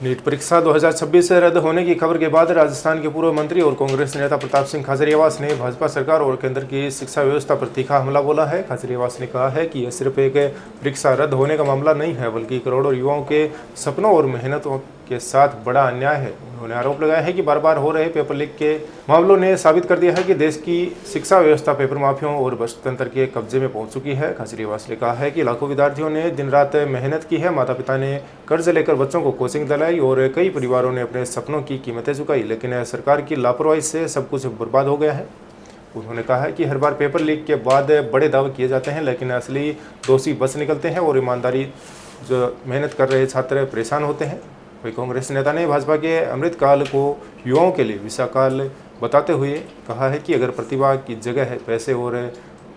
NEET परीक्षा 2026 से रद्द होने की खबर के बाद राजस्थान के पूर्व मंत्री और कांग्रेस नेता प्रताप सिंह खाचरियावास ने भाजपा सरकार और केंद्र की शिक्षा व्यवस्था पर तीखा हमला बोला है। खाचरियावास ने कहा है कि यह सिर्फ एक परीक्षा रद्द होने का मामला नहीं है, बल्कि करोड़ों युवाओं के सपनों और मेहनतों के साथ बड़ा अन्याय है। उन्होंने आरोप लगाया है कि बार बार हो रहे पेपर लीक के मामलों ने साबित कर दिया है कि देश की शिक्षा व्यवस्था पेपर माफियाओं और भ्रष्ट तंत्र के कब्जे में पहुंच चुकी है। खाचरियावास ने कहा है कि लाखों विद्यार्थियों ने दिन रात मेहनत की है, माता पिता ने कर्ज लेकर बच्चों को कोचिंग दिलाई और कई परिवारों ने अपने सपनों की कीमतें चुकाई, लेकिन सरकार की लापरवाही से सब कुछ बर्बाद हो गया है। उन्होंने कहा है कि हर बार पेपर लीक के बाद बड़े दावे किए जाते हैं, लेकिन असली दोषी बच निकलते हैं और ईमानदारी जो मेहनत कर रहे छात्र परेशान होते हैं। वही कांग्रेस नेता ने भाजपा के अमृतकाल को युवाओं के लिए विशाकाल बताते हुए कहा है कि अगर प्रतिभा की जगह है पैसे और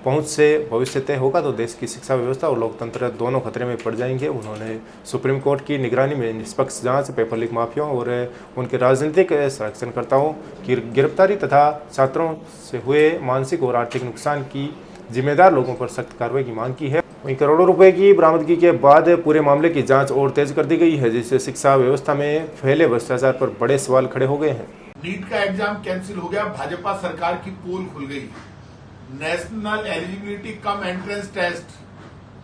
पहुंच से भविष्य तय होगा तो देश की शिक्षा व्यवस्था और लोकतंत्र दोनों खतरे में पड़ जाएंगे। उन्होंने सुप्रीम कोर्ट की निगरानी में निष्पक्ष जांच, पेपर लीक माफियाओं और उनके राजनीतिक संरक्षणकर्ताओं की गिरफ्तारी तथा छात्रों से हुए मानसिक और आर्थिक नुकसान की जिम्मेदार लोगों पर सख्त कार्रवाई की मांग की है। वहीं करोड़ों रुपए की बरामदगी के बाद पूरे मामले की जांच और तेज कर दी गई है, जिससे शिक्षा व्यवस्था में फैले भ्रष्टाचार पर बड़े सवाल खड़े हो गए हैं। नीट का एग्जाम कैंसिल हो गया, भाजपा सरकार की पोल खुल गई। National eligibility cum entrance test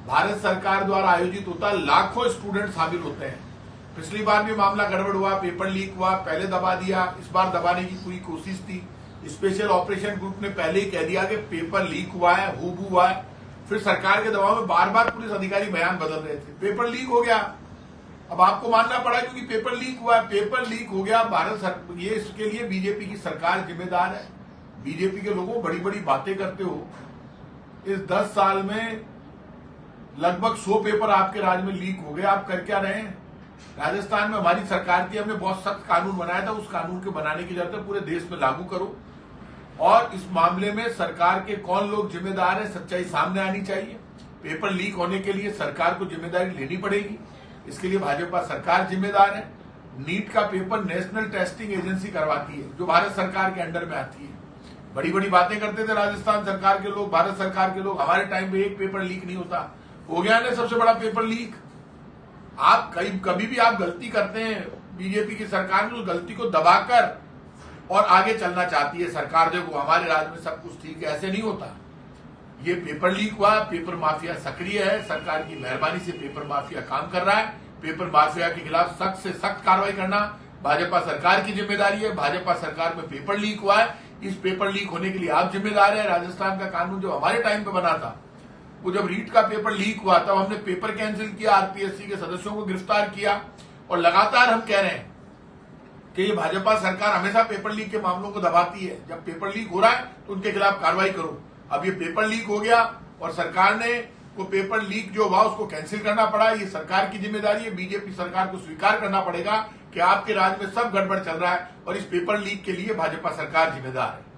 Bharat सरकार द्वारा आयोजित होता, लाखों स्टूडेंट शामिल होते हैं। पिछली बार भी मामला गड़बड़ हुआ, पेपर लीक हुआ, पहले दबा दिया, इस बार दबाने की पूरी कोशिश थी। स्पेशल ऑपरेशन ग्रुप ने पहले ही कह दिया कि पेपर लीक हुआ है, हुबू हुआ है। फिर सरकार के दबाव में बार बार पुलिस अधिकारी बयान बदल रहे थे। पेपर लीक हो गया, अब आपको मानना पड़ा क्योंकि पेपर लीक हुआ है। पेपर लीक हो गया, ये इसके लिए बीजेपी की सरकार जिम्मेदार है। बीजेपी के लोगों बड़ी बड़ी बातें करते हो। इस 10 साल में लगभग 100 पेपर आपके राज्य में लीक हो गए, आप कर क्या रहे हैं? राजस्थान में हमारी सरकार थी, हमने बहुत सख्त कानून बनाया था, उस कानून के बनाने की जरूरत है, पूरे देश में लागू करो। और इस मामले में सरकार के कौन लोग जिम्मेदार है, सच्चाई सामने आनी चाहिए। पेपर लीक होने के लिए सरकार को जिम्मेदारी लेनी पड़ेगी, इसके लिए भाजपा सरकार जिम्मेदार है। नीट का पेपर नेशनल टेस्टिंग एजेंसी करवाती है, जो भारत सरकार के अंडर में आती है। बड़ी बड़ी बातें करते थे राजस्थान सरकार के लोग, भारत सरकार के लोग, हमारे टाइम में एक पेपर लीक नहीं होता। हो गया ना सबसे बड़ा पेपर लीक। आप कभी भी आप गलती करते हैं, बीजेपी की सरकार ने उस गलती को दबाकर और आगे चलना चाहती है सरकार। देखो हमारे राज्य में सब कुछ ठीक है, ऐसे नहीं होता। ये पेपर लीक हुआ, पेपर माफिया सक्रिय है, सरकार की मेहरबानी से पेपर माफिया काम कर रहा है। पेपर माफिया के खिलाफ सख्त से सख्त कार्रवाई करना भाजपा सरकार की जिम्मेदारी है। भाजपा सरकार में पेपर लीक हुआ है, इस पेपर लीक होने के लिए आप जिम्मेदार है। राजस्थान का कानून जो हमारे टाइम पे बना था, वो जब रीट का पेपर लीक हुआ तब हमने पेपर कैंसिल किया, आरपीएससी के सदस्यों को गिरफ्तार किया। और लगातार हम कह रहे हैं कि ये भाजपा सरकार हमेशा पेपर लीक के मामलों को दबाती है। जब पेपर लीक हो रहा है तो उनके खिलाफ कार्रवाई करो। अब ये पेपर लीक हो गया और सरकार ने वो पेपर लीक जो हुआ उसको कैंसिल करना पड़ा। ये सरकार की जिम्मेदारी है। बीजेपी सरकार को स्वीकार करना पड़ेगा कि आपके राज्य में सब गड़बड़ चल रहा है और इस पेपर लीक के लिए भाजपा सरकार जिम्मेदार है।